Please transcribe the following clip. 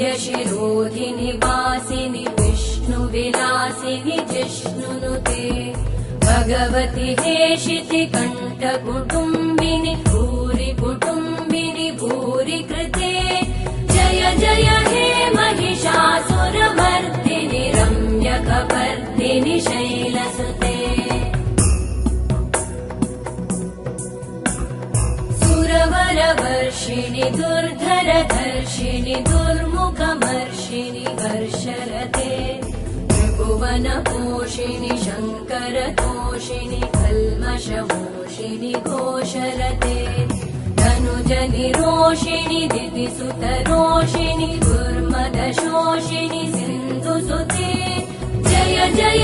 अरविन्द्यशिरोधिनि वासिनि विष्णुविलासिनि जिष्णुनुते भगवति हेशिति कण्ठकुटुम्बिनि भूरि कुटुम्बिनि भूरि कृते जय जय हे महिषासुरमर्दिनि रम्यकपर्दिनि शैलसुते सुरवरवर्षिणि दुर्धरधर्षिणि दुर्मुखमर्षिणि हर्षरते त्रिभुवनपोषिणि शङ्करतोषिणि कल्मषमोषिणि घोषरते धनुजनिरोषिणि दितिसुतरोषिणि दुर्मदशोषिणि सिन्धुसुते जय जय